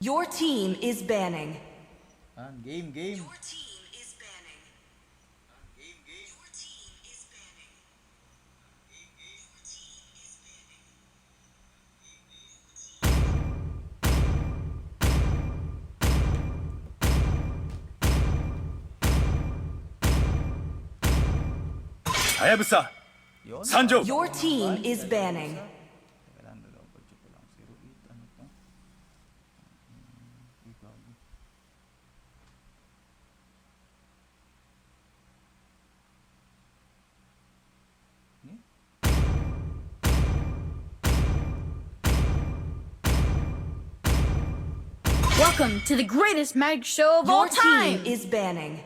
Your team is banning. Game. Your team is banning. Your team is banning. Your team is banning. Hayabusa, Yun. Sanjo. Your team is banning. Teka lang, double check ko lang. 08, ano to? Gago. Welcome to the greatest mag show of all Your time. team is banning.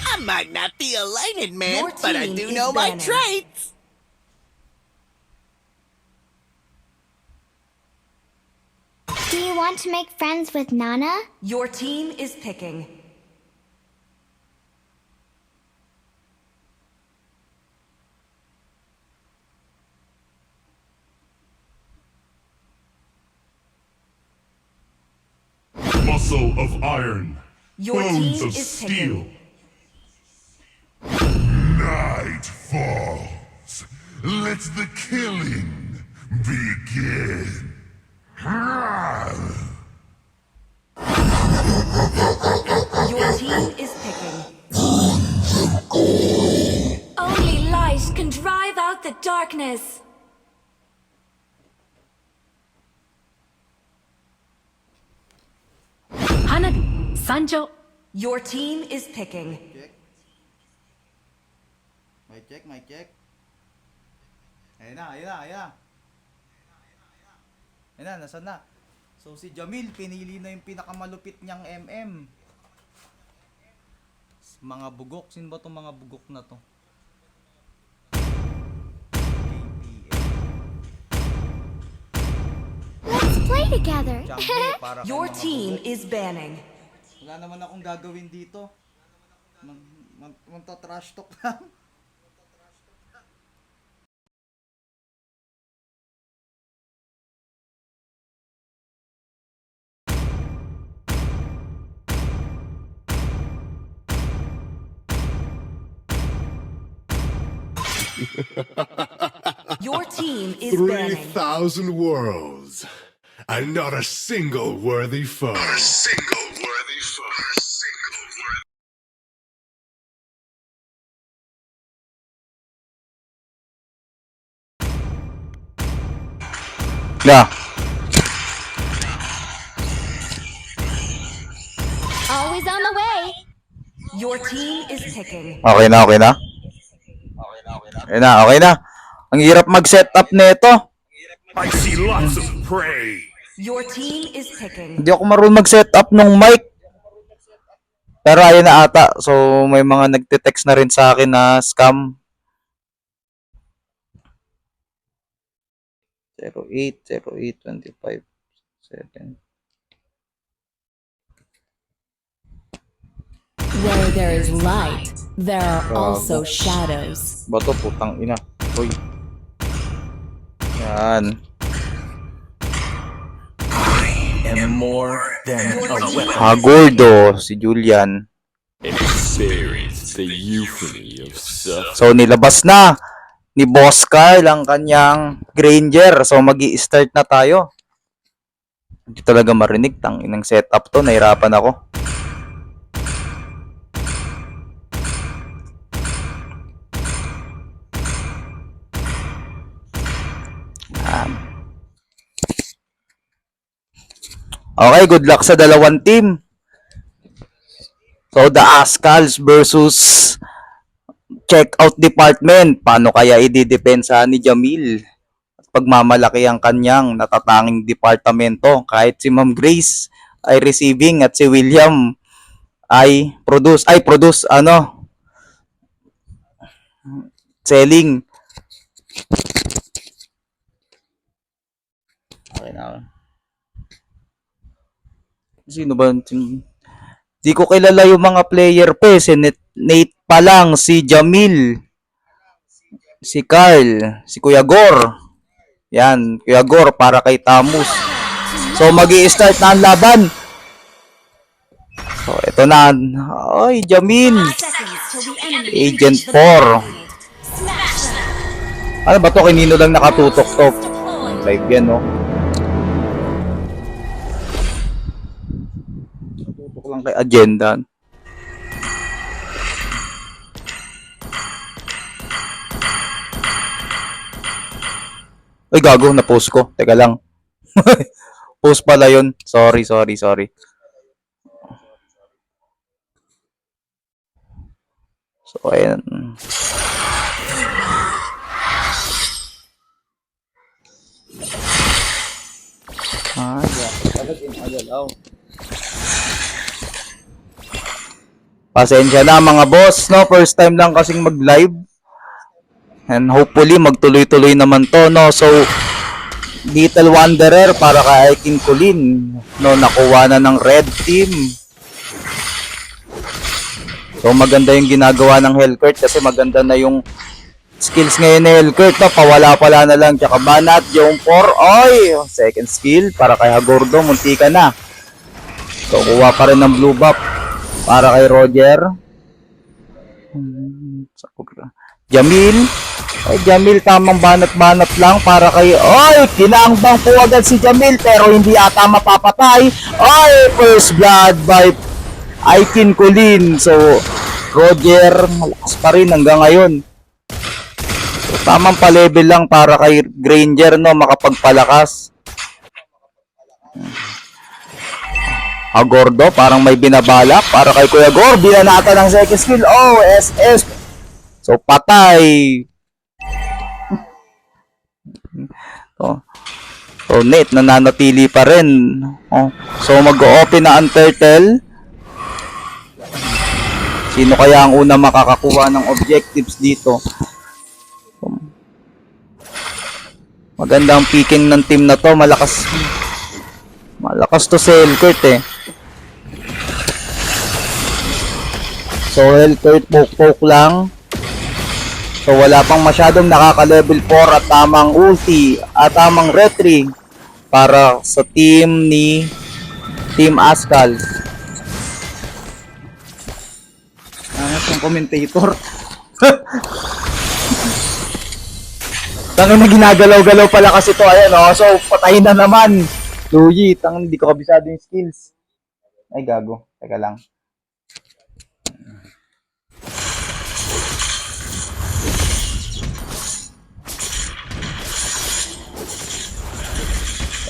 I might not be a lightning man, Your but I team do is know my banning. traits. Do you want to make friends with Nana? Your team is picking. Muscle of iron, Your bones team of is steel. picking. Night falls. Let the killing begin. Your team is picking. Only light can drive out the darkness. Hanabi, Sanjo. Your team is picking. Check. Mic check. Ayun na. Ayun na, nasaan na? So si Jamil, pinili na yung pinakamalupit niyang MM. Mga bugok. Sino ba itong mga bugok na to? Let's play together. Chango, para kay Your mga team bugok. is banning. Wala naman akong gagawin dito. Magta-trash talk lang. Your team is banning. 3,000 worlds, and not a single worthy foe. Yeah. Always on the way. Your team is picking. Okay na. Okay na. Ang hirap mag-setup nito. I see lots of prey. Your team is picking. Hindi ako marunong mag-setup ng mic. Pero ayun na ata. So may mga nagte-text na rin sa akin na scam. 08, 25, 7. Where there is light, there are also shadows. Bato, putang ina. Hoy. Yan. And more than a weapon. Hagordo, si Julian. Experience the euphony of suffering. So nilabas na ni Boss Carl ang kanyang Granger. So magi-start na tayo. Hindi talaga marinig. Tang inang setup to. Nahirapan ako. Okay, good luck sa dalawang team. So the Ascals versus Checkout Department. Paano kaya ididepensa ni Jamil? Pagmamalaki ang kanyang natatanging departamento. Kahit si Ma'am Grace ay receiving at si William ay produce, selling. Okay na. Sino ba? Di ko kilala yung mga player pa eh. Si Nate pa lang, si Jamil, si Carl, si Kuya Gor. Yan, Kuya Gor para kay Tamus. So magi-start na ang laban. So ito na. Ay, Jamil. Agent 4. Ano ba to? Kanino lang nakatutok to? Live yan, no? Nakatutok lang kay agenda. Ay, gago. Na-post ko. Teka lang. Post pala yun. Sorry. So, ayan. Pasensya na mga boss, no? First time lang kasing mag-live. And hopefully magtuloy-tuloy naman to, no? So Little Wanderer para kay King Colin, no? Nakuha na ng red team. So maganda yung ginagawa ng Hellcourt kasi maganda na yung skills ngayon ni Hellcourt, no? Pawala-pala na lang. Tsaka Banat, Jom 4. Oy! Second skill para kay Hagordo. Munti ka na. So kuha pa rin ng blue buff para kay Roger. Jamil. Ay, Jamil, tamang banat-banat lang para kay... Oy! Kinaangbang po agad si Jamil pero hindi ata mapapatay. Oy! First blood by King Colin. So, Roger, malakas pa rin hanggang ngayon. So, tamang pa-level lang para kay Granger, no? Makapagpalakas. Agordo, parang may binabalak para kay Kuya Gor. Binanata ng second skill. Oh, SS. So, patay. So, net, nananatili pa rin. Oh. So, mag-o-open na ang turtle. Sino kaya ang una makakakuha ng objectives dito? Maganda ang picking ng team na to. Malakas to si Hellcourt eh. So, Hellcourt poke lang. So, wala pang masyadong nakaka-level 4 at tamang ulti at tamang retry para sa team ni Team Ascal. Angat yung commentator. Tanong na ginagalaw-galaw pala kasi to. Ayan, oh. So, patayin na naman. Luigi, tanong hindi ko kabisado yung skills. Ay, gago. Teka lang.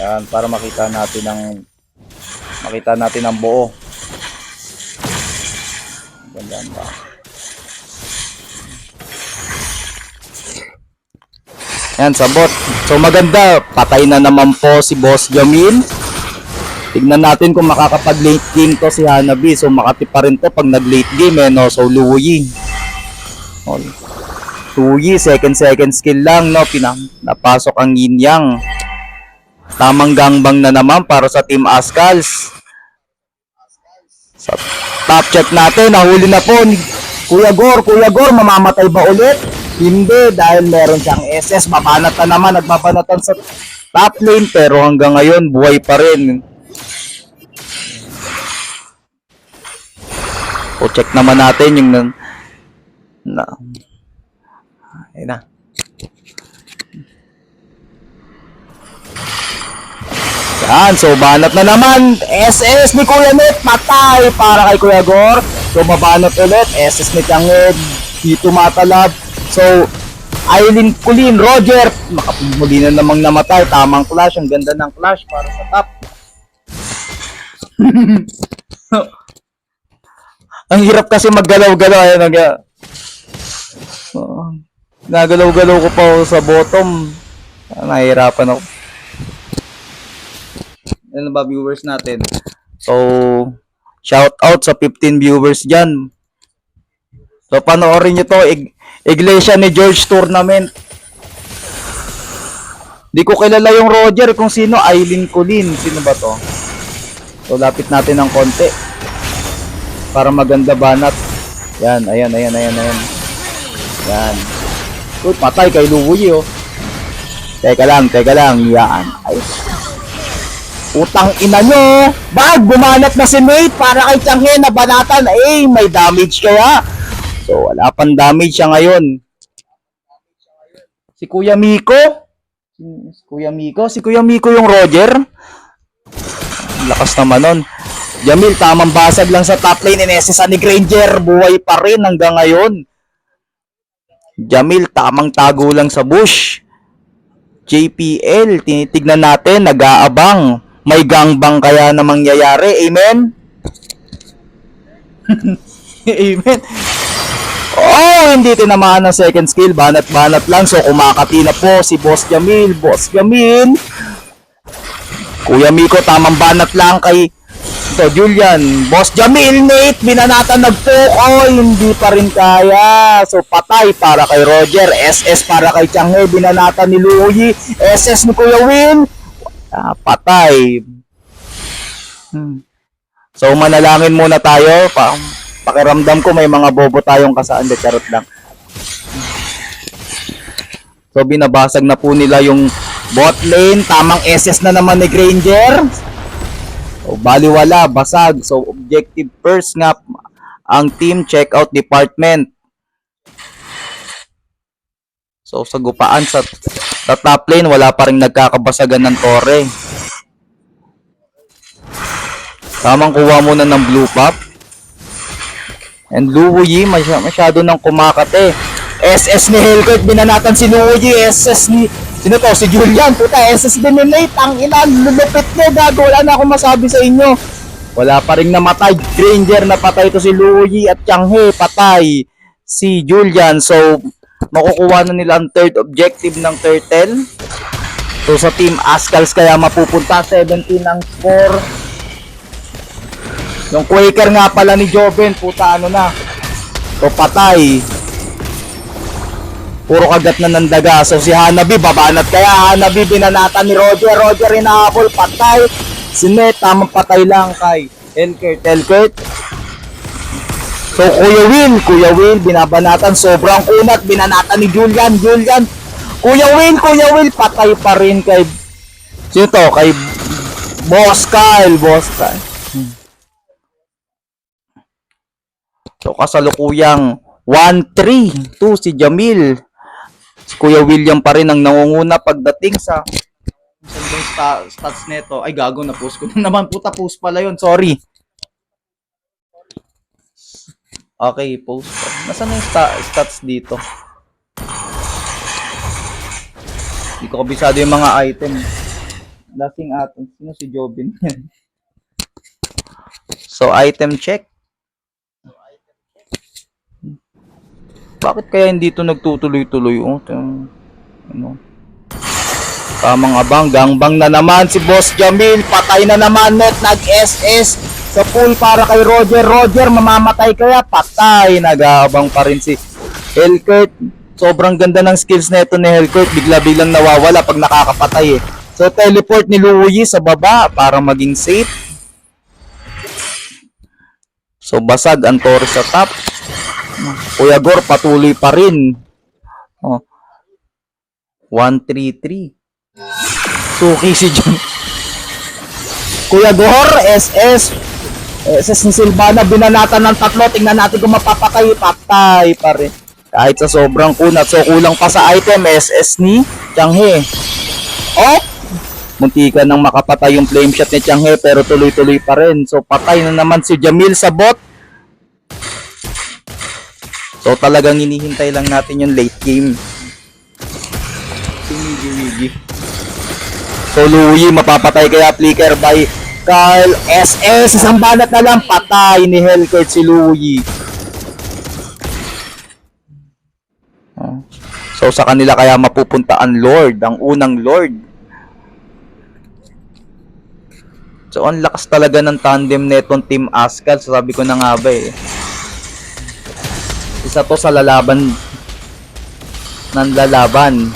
Yan, para makita natin ang buo. Gandaan ba? Yan, sabot. So maganda, patay na naman po si Boss Jamil. Tignan natin kung makakapag-late game to si Hanabi. So makati pa rin to pag nag-late game eh, no? So Luyi. Luyi, second skill lang, no? Napasok ang Yin Yang. Tamang gangbang na naman para sa Team Ascals. Sa top check natin, nahuli na po ni Kuya Gor. Kuya Gor, mamamatay ba ulit? Hindi, dahil meron siyang SS. Mabanat na naman, nagbabanatan sa top lane. Pero hanggang ngayon, buhay pa rin. O check naman natin yung ayun na. Yan, so banat na naman. SS ni Kuya Net, patay para kay Kuya Gor. So mabanat ulit, SS ni Tianged, dito matalab. So Aileen Colin, Roger, muli na namang namatay. Tamang clash, ang ganda ng clash para sa top. Ang hirap kasi maggalaw-galaw. Ayan, nagalaw-galaw ko pa sa bottom. Nahihirapan ako. Ano ba viewers natin? So, shout out sa 15 viewers dyan. So, panoorin nyo to. Iglesia ni George Tournament. Di ko kilala yung Roger kung sino. Aileen Colin. Sino ba to? So, lapit natin ng konti. Para maganda banat. Yan, ayan. Yan. Uy, patay kay Luwi, oh. Teka lang. Yan. Ay. Utang ina nyo. Bag, bumanat na si Mate para kay Changhe na banatan. Eh, may damage kaya. So, wala pang damage siya ngayon. Si Kuya Miko. Si Kuya Miko yung Roger. Lakas naman nun. Jamil, tamang basag lang sa top lane. Inesesan ni Granger. Buhay pa rin hanggang ngayon. Jamil, tamang tago lang sa bush. JPL, tinitignan natin. Nag-aabang. May gangbang kaya na mangyayari. Amen? Amen. Oh, hindi tinamaan ng second skill. Banat-banat lang. So, kumakati na po si Boss Jamil. Kuya Miko, tamang banat lang kay Julian. Boss Jamil, Nate, binanatan nagpoke. Oh, hindi pa rin kaya. So, patay para kay Roger. SS para kay Changhe. Binanatan ni Louie. SS ni Kuya Will. Patay. So, manalangin muna tayo. Pakiramdam ko may mga bobo tayong kasaan. De, charot lang. So, binabasag na po nila yung bot lane. Tamang SS na naman ni Granger. So, baliwala, basag. So, objective first nga ang team checkout department. So, sa gupaan sa top lane, wala pa rin nagkakabasagan ng tore. Tamang kuha muna ng blue pop. And Luoyi, masyado nang kumakate. SS ni Hellcat, binanatan si Luoyi. SS ni... Sino to? Si Julian. Puta, SS din ni Nate. Ang ina, lulupit niya. Gago, wala na akong masabi sa inyo. Wala pa rin namatay. Granger, napatay to si Luoyi. At Changhe, patay. Si Julian. So, makukuha na nila ang third objective ng Turtle. So, sa Team Ascals kaya mapupunta. 17 ang score. Yung Quaker nga pala ni Joven, puta ano na. So patay. Puro kagat na ng daga. So si Hanabi, babanat kaya. Hanabi, binanatan ni Roger. Roger inahabol, patay. Si Net, tamang patay lang kay Hellcat. So Kuya Will, binabanatan. Sobrang kunat, binanatan ni Julian. Kuya Will, patay pa rin kay... Sino to? Kay Boss Kyle. So, kasalukuyang 1-3 to si Jamil. Si Kuya William pa rin ang nangunguna pagdating sa stats neto. Ay, gago, na-post ko na naman. Puta, post pala yun. Sorry. Okay, post. Nasaan na yung stats dito? Hindi ko kabisado yung mga item. Nothing atom. Sino si Jobin? So, item check. Bakit kaya hindi ito nagtutuloy-tuloy? Ano? Tamang abang, gangbang na naman si Boss Jamil. Patay na naman, Net. Nag-SS sa pool para kay Roger. Roger, mamamatay kaya? Patay. Nag-aabang pa rin si Hellcat. Sobrang ganda ng skills neto ni Hellcat. Bigla-biglang nawawala pag nakakapatay eh. So, teleport ni Louie sa baba para maging safe. So, basag ang Torre sa top. Kuya Gor, patuloy pa rin. 1-3-3. Suki si John. Kuya Gor, SS ni Silvana, binanatan ng tatlo. Tingnan natin kung mapapatay. Patay pa rin. Kahit sa sobrang kunat. So, kulang pa sa item. SS ni Changhe. Oh! Muntikan nang makapatay yung flame shot ni Changhe, pero tuloy-tuloy pa rin. So, patay na naman si Jamil sa bot. So talagang hinihintay lang natin yung late game. Wigi. So Louie, mapapatay kaya flicker by Kyle. SS, isang banat na lang. Patay ni Hellcat si Louie. So sa kanila kaya mapupunta ang Lord, ang unang Lord. So ang lakas talaga ng tandem netong Team Ascal. So, sabi ko na nga ba eh. Isa to sa lalaban ng lalaban.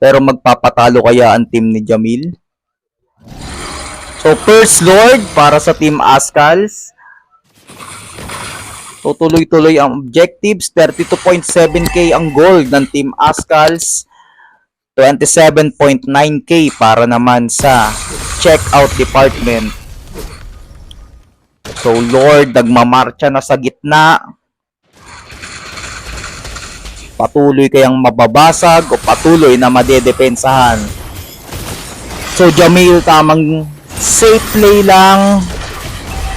Pero magpapatalo kaya ang team ni Jamil? So, First Lord para sa Team Ascals. So, tuloy-tuloy ang objectives. 32.7k ang gold ng Team Ascals. 27.9k para naman sa checkout department. So, Lord, nagmamarcha na sa gitna. Patuloy kayang mababasag o patuloy na madedepensahan. So, Jamil, tamang safe play lang.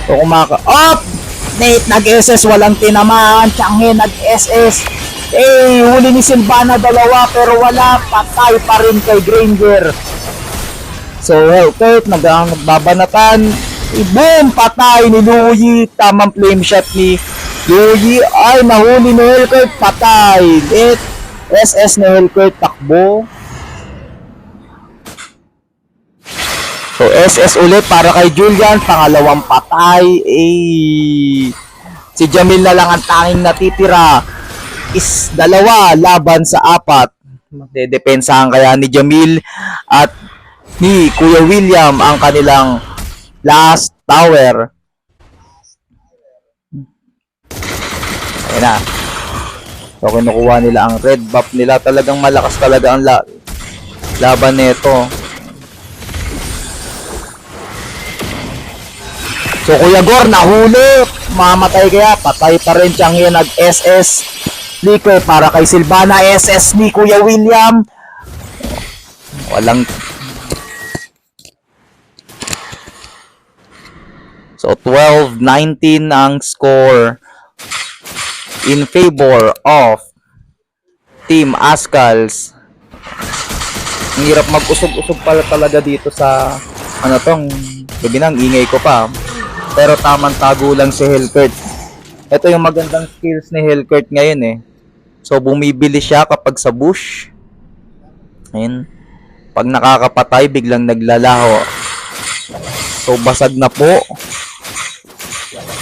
So, Up! Nate, nag-SS, walang tinamaan. Changhe, nag-SS. Huli ni Silvana, dalawa, pero wala. Patay pa rin kay Granger. So, Hellcat, nagbabanatan. Boom! Patay ni Louie. Tamang flame shot ni Louie. Ay, nahuli ni Hellcat. Patay. SS ni Hellcat, takbo. So, SS ulit para kay Julian. Pangalawang patay. Si Jamil na lang ang tanging natitira. Is dalawa laban sa 4. Dedepensahan kaya ni Jamil at ni Kuya William ang kanilang last tower. Ayan na. So, kinukuha nila ang red buff nila. Talagang malakas talaga ang laban nito. So, Kuya Gor, nahuli. Mamatay kaya. Patay pa rin siyang yan. Nag-SS. Flicker para kay Silvana. SS ni Kuya William. Walang. So, 12-19 ang score in favor of Team Ascals. Ang hirap mag-usog-usog pala talaga dito sa gabi nang ingay ko pa. Pero tamang tago lang si Hellcat. Ito yung magandang skills ni Hellcat ngayon eh. So, bumibili siya kapag sa bush. Ayun. Pag nakakapatay, biglang naglalaho. So, basag na po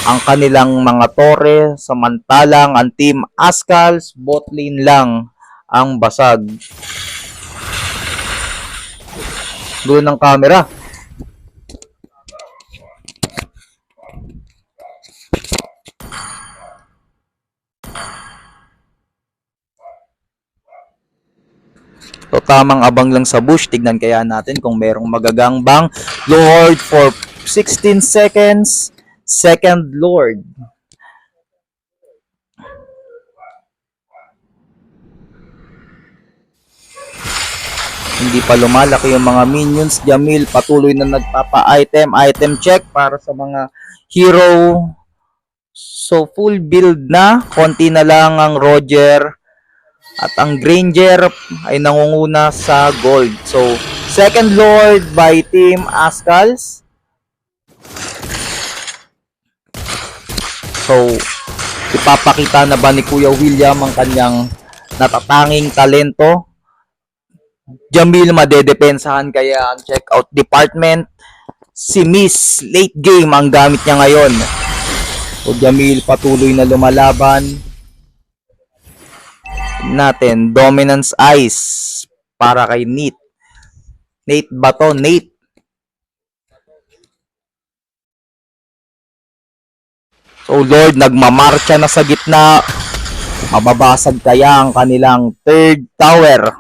ang kanilang mga tore. Samantalang ang Team Ascals, bot lane lang ang basag. Doon ang camera. So, tamang abang lang sa bush. Tignan kaya natin kung merong magagangbang Lord for 16 seconds. Second Lord. Hindi pa lumalaki yung mga minions. Jamil patuloy na nagpapa-item. Item check para sa mga hero. So, full build na. Konti na lang ang Roger. At ang Granger ay nangunguna sa gold. So, second Lord by Team Ascals. So, ipapakita na ba ni Kuya William ang kanyang natatanging talento? Jamil, madedepensahan kaya ang checkout department. Si Miss late game ang gamit niya ngayon. So, Jamil patuloy na lumalaban. Natin, Dominance Ice para kay Nate. Nate ba to? Nate. So, Lord, nagmamarcha na sa gitna. Mababasag kaya ang kanilang third tower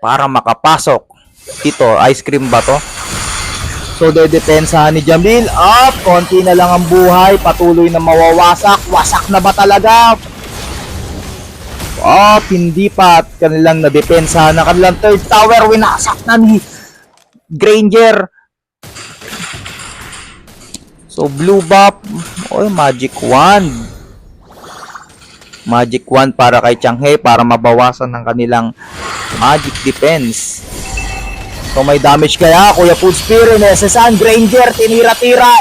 para makapasok. Ito, ice cream ba to? So, dedepensahan ni Jamil. Up! Konti na lang ang buhay. Patuloy na mawawasak. Wasak na ba talaga? Hindi pa. At kanilang nadepensahan na kanilang third tower. Winasak na ni Granger. So, blue buff. Magic wand. Magic wand para kay Changhe para mabawasan ng kanilang magic defense. So, may damage kaya. Kuya Food Spirit, SSan, Granger, tinira-tira.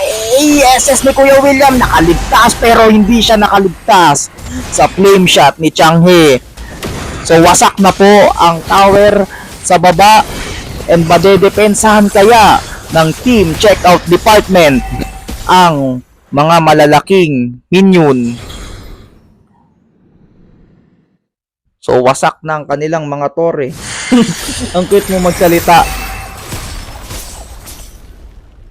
SS ni Kuya William, nakaligtas pero hindi siya nakaligtas sa flame shot ni Changhe. So, wasak na po ang tower sa baba. And madedepensahan kaya ng team checkout department ang mga malalaking minion. So, wasak na ang kanilang mga tore. Ang cute mo magsalita.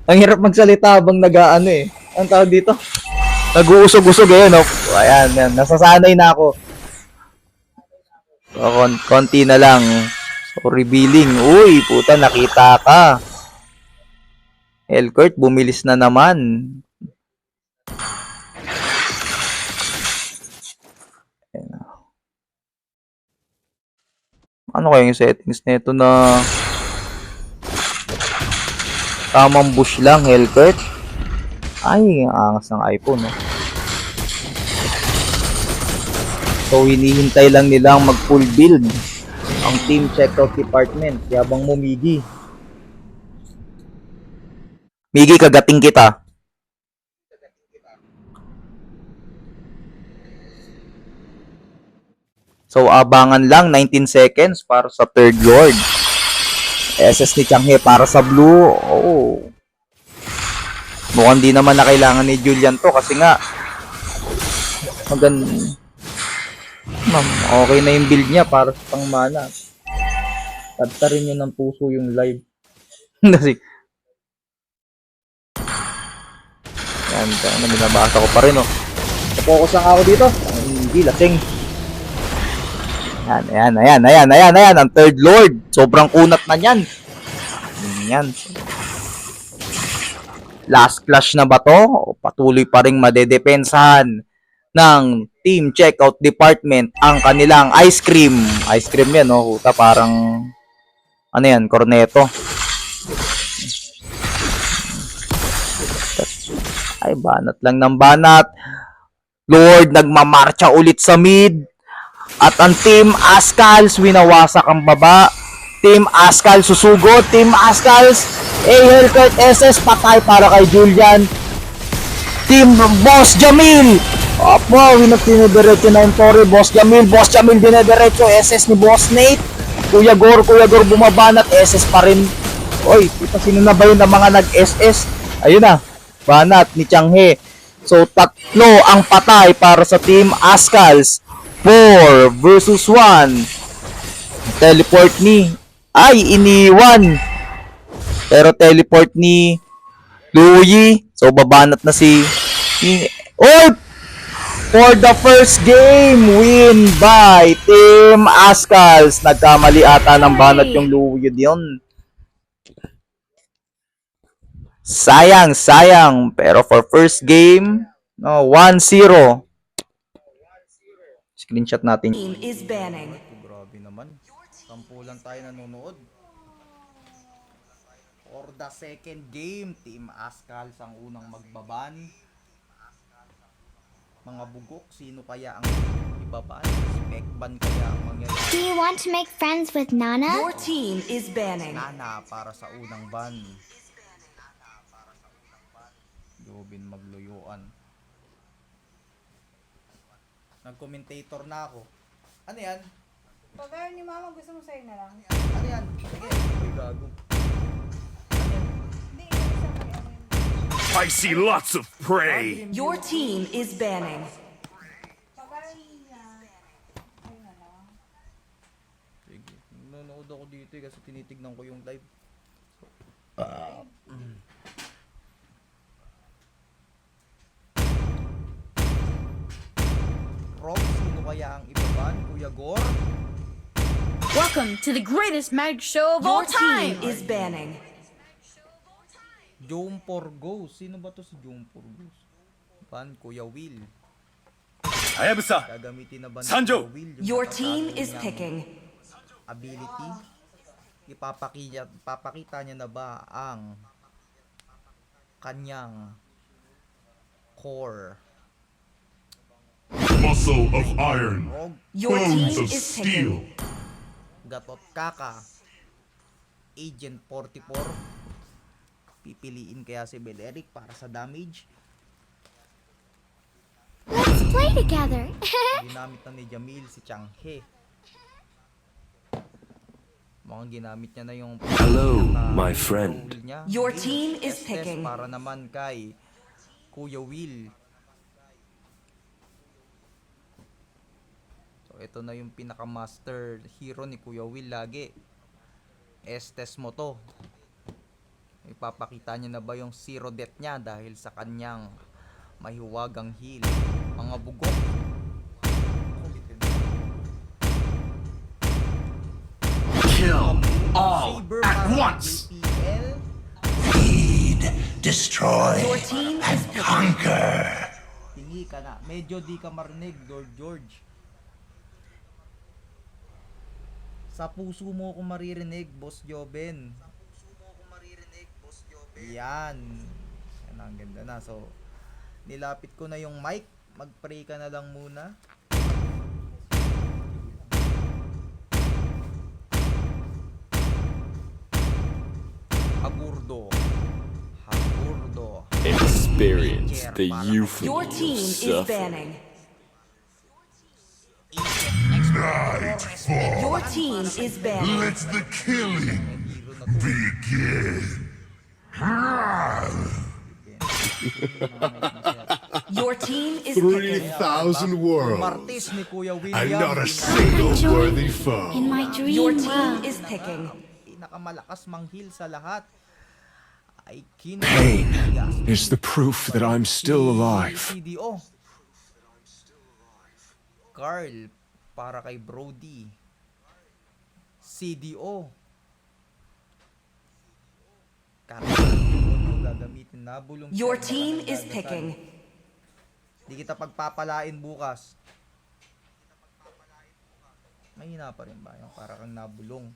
Ang hirap magsalita habang nag-aano eh. Ang tawag dito? Nag-uusog-usog eh, no? Ayan, yan. Nasasanay na ako. So, konti na lang. So, revealing. Uy, puta, nakita ka. Elkurt, bumilis na naman. Ayan. Ano kaya yung settings nito na tamang bush lang, Elkurt? Ay, ang angas ng iPhone, no? So, hinihintay lang nilang mag-full build ang team checkout department. Yabang mo, Miggy. Miggy, kagating kita. So, abangan lang 19 seconds para sa third lord. SS ni Changhe para sa blue. Oh. Mukhang di naman na kailangan ni Julian to kasi nga Ma'am, okay na yung build niya para sa pangmana. Tadta rin yun ng puso yung live. Kasi yan, binabasa ko pa rin, oh. Focus lang ako dito. Hindi, lasing. Ayan. Ang third lord. Sobrang kunat na yan. Yan. Last clash na ba to? Patuloy pa rin madedepensahan ng team checkout department ang kanilang ice cream. Ice cream yan, no? Huta, parang ano yan, corneto. Ay, banat lang ng banat. Lord, nagmamarcha ulit sa mid. At ang Team Ascals, winawasak ang baba. Team Ascal susugod. Team Ascals, Hellkurt SS, patay para kay Julian. Team Boss Jamil. Opo, dinediretso na yung Torre. Boss Jamil dinediretso. SS ni Boss Nate. Kuya Gor bumabanat. SS pa rin. Oy, sino na ba yun ang mga nag-SS? Ayun na. Banat ni Changhe. So, tatlo ang patay para sa Team Ascals. 4 versus 1. Teleport ni iniwan. Pero teleport ni Louie. So, babanat na si for the first game, win by Team Ascals. Nagkamali ata ng banat yung Louie yun. Sayang. Pero for first game, 1-0. Screenshot natin. Team is banning. Grabe naman. 10 lang tayo nanonood. For the second game, Team Ascals ang unang magbaban. Mga bugok, sino kaya ang ibaban? Spec ban kaya ang mangyayari? Do you want to make friends with Nana? Your team is banning. Nana para sa unang ban. Jobin magluyuan. Nag-commentator na ako. Ano yan? Pag ayaw ni mama, gusto mo sa'yo na lang. Ano yan? Sige. Uy, gago. Hindi, isa pa yan. I see lots of prey. Your team is banning. Pag ayaw niya, ayun na lang. Sige. Nanonood ako dito kasi tinitignan ko yung live. Rob, sino kaya ang ibaban? Kuya Gor? Welcome to the greatest magic show of Your all time. team is banning. Jom Porgos. Sino ba to si Jom Porgos? Ban, Kuya Will. Hayabusa. Gagamitin na ba ni Sanjo! Kuya Will yung Your natatalo team is niyang picking. ability? Papakita niya na ba ang kanyang core? Muscle of iron. Rogue, Your Bones team of is steel. picking. Gatot Kaka, Agent 44. Pipiliin kaya si Beleric para sa damage? Let's play together. Ginamit na ni Jamil si Changhe. Mukhang ginamit niya na yung Hello, pinaka- my friend. role niya. Your team is SS picking. para naman kay Kuya Will. So ito na yung pinaka-master hero ni Kuya Will lagi. Estes mo to. Ipapakita niya na ba yung zero death niya dahil sa kanyang mahiwagang heal. Mga bugok. Kill all Saber at para once. JPL. Feed, destroy, Your team is picking. conquer. Tingi ka na. Medyo di ka marinig, Lord George. Sa puso mo ko maririnig, Boss Joben. Yan. Yan, ang ganda na. So, nilapit ko na yung mic. Mag-pray ka na lang muna. Hagurdo. Hagurdo. Experience the Your euphony of team is suffering. banning. Your team is banning. Let the killing begin. Your team is picking. 3,000 worlds, Martis ni Kuya and William. not a single worthy foe. In my Your dream team world. is picking. Pinakamalakas manghil sa lahat. Ay Pain is the proof that I'm still alive. CDO. Carl para kay Brody. CDO. Gagamitin na bulong. Your team is picking. Di kita pagpapalain bukas. Mahina pa rin ba yung para kang nabulong?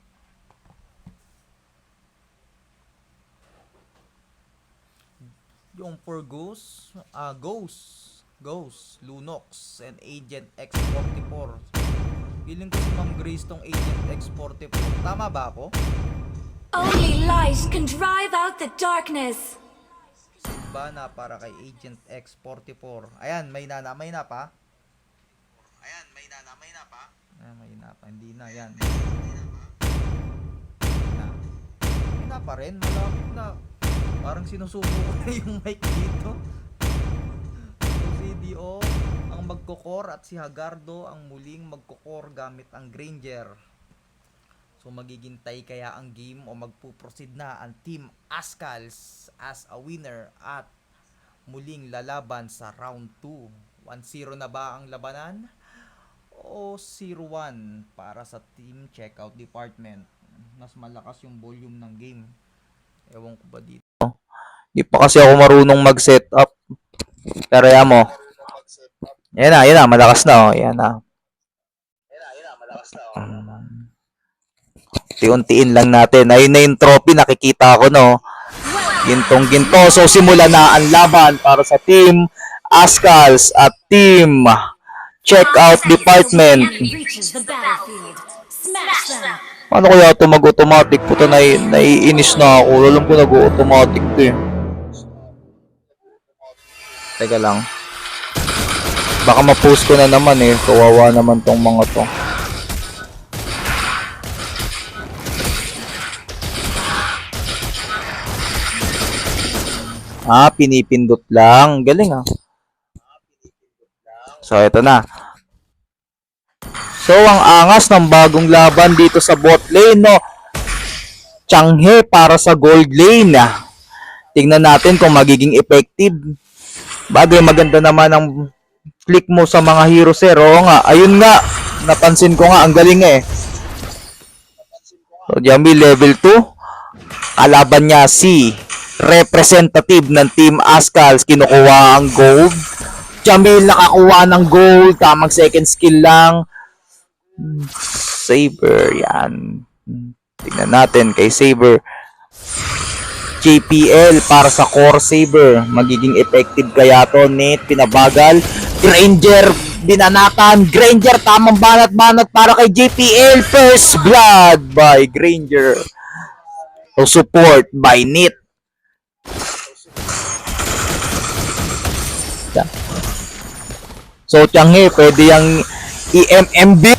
Yung for Ghost, Ghost, Lunox, and Agent X44. Feeling ko si Ma'am Grace tong Agent X44. Tama ba ako? Only light can drive out the darkness. Bana para kay Agent X44. Ayan, may na pa. Ayan, may na pa. Hindi na, yan. May na pa rin, malapit na. Parang sinusubo ko na yung mic dito. So, CDO ang magkokor at si Hagardo ang muling magkokor gamit ang Granger. So magiging tie kaya ang game o magpuproceed na ang Team Ascals as a winner at muling lalaban sa round 2. 1-0 na ba ang labanan? O 0-1 para sa Team Checkout Department? Mas malakas yung volume ng game. Ewan ko ba dito? Di pa kasi ako marunong mag-setup. Pero yan mo. Yan na, malakas na oh. Yan na. Unti-untiin lang natin. Ayun na yung trophy, nakikita ko no. Gintong-ginto. So simula na ang laban para sa Team Ascals at Team Checkout Department. Reaches the battlefield. Smash them. Paano kaya ito mag-automatic? Puta, naiinis na ako. Alam ko nag-automatic ito eh. Teka lang. Baka ma-post ko na naman eh. Kawawa naman tong mga to. Pinipindot lang. Galing ah. So, ito na. So, ang angas ng bagong laban dito sa bot lane, no? Changhe para sa gold lane. Tingnan natin kung magiging effective. Bagay, maganda naman ang click mo sa mga hero, sir. Oo nga, ayun nga. Napansin ko nga, ang galing eh. So, Jamil, level 2. Kalaban niya si representative ng Team Ascals. Kinukuha ang gold. Jamil nakakuha ng gold. Tamang second skill lang. Saber, yan. Tingnan natin kay Saber. JPL para sa Core Saber. Magiging effective kaya to. Net, pinabagal. Granger, binanatan. Granger, tamang banat-banat para kay JPL. First blood by Granger. So, support by Net. So, Tianghe, pwede yung EMMB.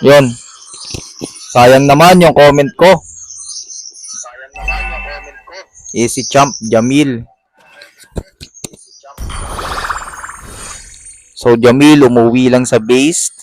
Yun. Sayang naman yung comment ko. Easy champ, Jamil. So, Jamil, umuwi lang sa base.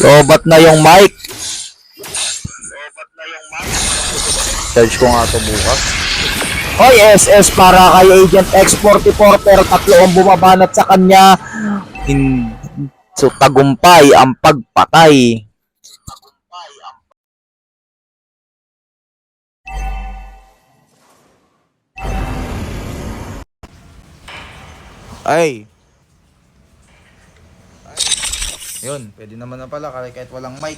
Lobat na yung mic. Search ko nga ito bukas. Hoy, SS para kay Agent X44 pero tatlo ang bumabanat sa kanya. So, tagumpay ang pagpatay. Ay. Yun, pwede naman na pala kahit walang mic.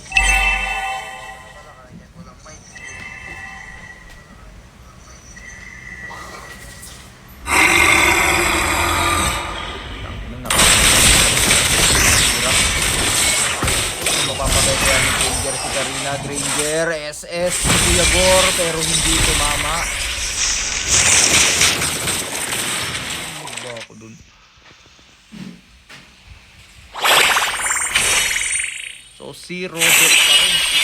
Mapapagay kaya ni Granger si Karina. Granger, SS, Kuya Gor, pero hindi tumama. Ba ako dun. So, si Robert pa rin. Si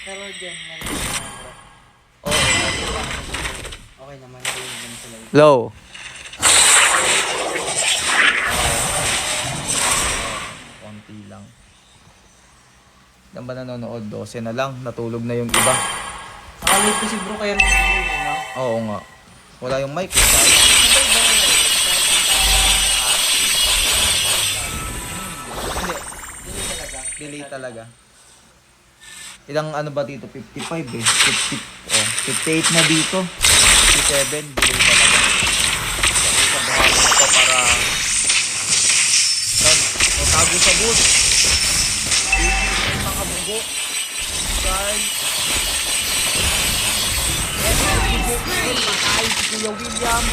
Pero dyan, okay naman. Low. Konti lang. Ilan ba nanonood? 12 na lang. Natulog na yung iba. Nakalit ko si bro kaya no? Oo nga. Wala yung mic. Delay talaga. Ilang ano ba dito? 55 eh. 58 na dito. 57. Delay talaga. Isang buhangin na to para so, tago sa boost. Mga bugo. Guys. Patay si Kuya William.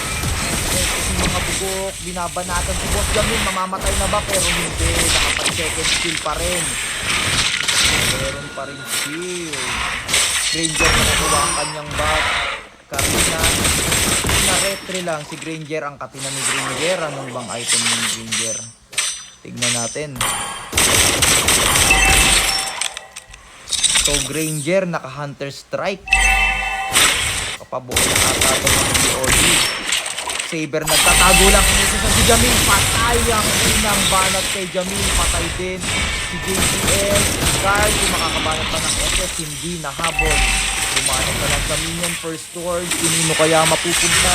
Si mga bugok. Binabanatan si Boss Jamil. Mamamatay na ba? Pero hindi. Nakapag second kill pa rin. Meron pa rin kill. Granger na nakuha ang kanyang bat. Karina. Na-retry lang si Granger. Ang katina ni Granger. Anong bang item ni Granger? Tignan natin. So Granger naka Hunter Strike. Papabuo na ata ito ng BOD. Saber nagtatago lang isa sa si Jamil. Patay ang unang banat kay Jamil. Patay din si JPL. Guard, kung makakabanat pa ng SS, hindi nahabol. Bumanat na lang sa minion first sword. Kinino kaya mapupunta?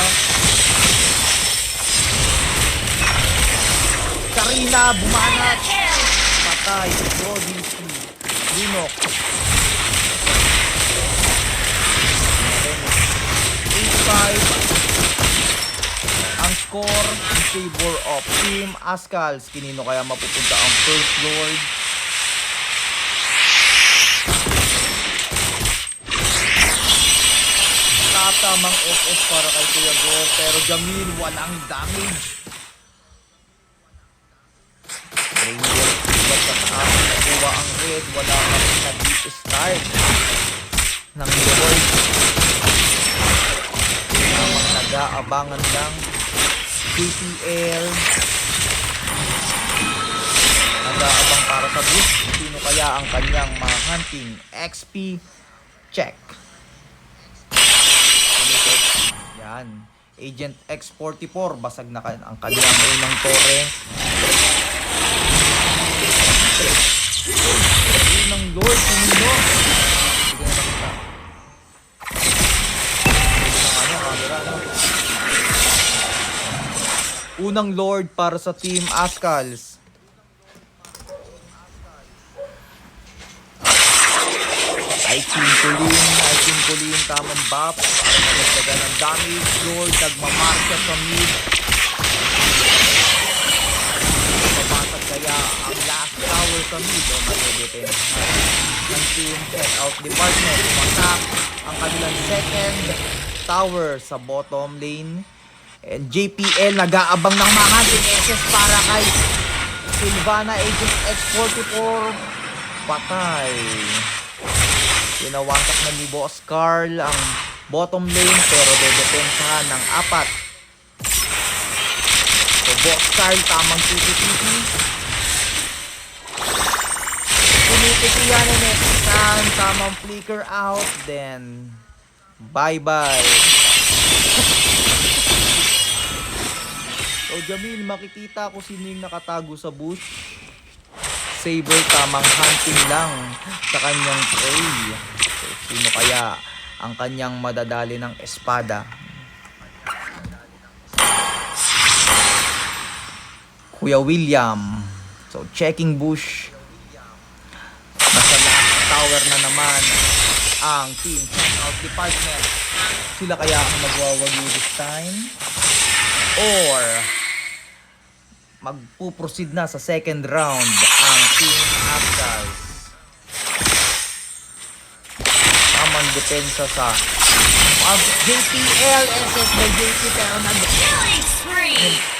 Karina, bumanat. Patay. Prodigy. Linok. 8-5. Ang score in favor of Team Ascals. Kinino kaya mapupunta ang first lord? Tatamang SS para kay Kuya Gor, pero Jamil walang damage. Ranger, ibat sa taas, nakuha ang red, wala pa rin na deep start ng lord. Tamang nag-aabangan lang. JPL nag-aabang para sa boost. Sino kaya ang kanyang mga hunting XP check? Yan. Agent X44 basag na ang kanyang unang tore. Unang lord sino? Sige na nakita. Unang lord para sa Team Ascals. Item Colleen, tamang buff para magdagdagan ng damage. Lord, nagmamarka sa mid. Mabasag kaya ang last tower sa mid o matidepende ng team check out department. Umatak ang kanilang second tower sa bottom lane. And JPL nag-aabang ng mga hunting SS para kay Sylvana Agent X44. Patay. Pinawasak na ni Boss Carl ang bottom lane pero dedepensahan ng 4. So Boss Carl tamang titi-titi. Tinititi yan ni Nextan, tamang flicker out, then bye-bye. So Jamil, makikita ko sino yung nakatago sa bush. Saber, tamang hunting lang sa kanyang prey. So, sino kaya ang kanyang madadali ng espada? Kuya William. So, checking bush. Nasa last tower na naman ang team checkout department. Sila kaya ang magwawagi this time? Or magpuproceed na sa second round ang Team Ascals. Tamang depensa sa JPL SS by JP pero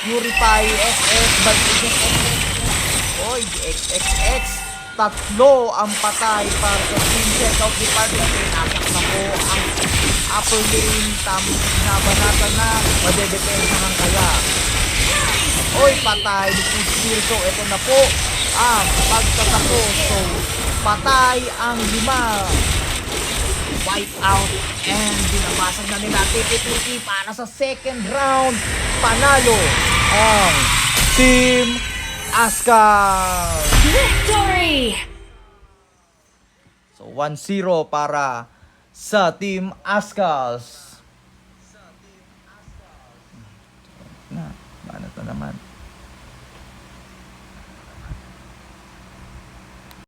Purify SS by SS. Oy, XXX. Tatlo ang patay para sa Team Checkout Department. Pinasak na po ang upper lane. Tamang nabanatan na. Madedepensahan kaya. Oy, patay. So, ito na po ang pagtatapos. So, patay ang 5. Wipe out. And binabasag na nila TP-30 para sa second round. Panalo ang Team Ascals. Victory! So, 1-0 para sa Team Ascals.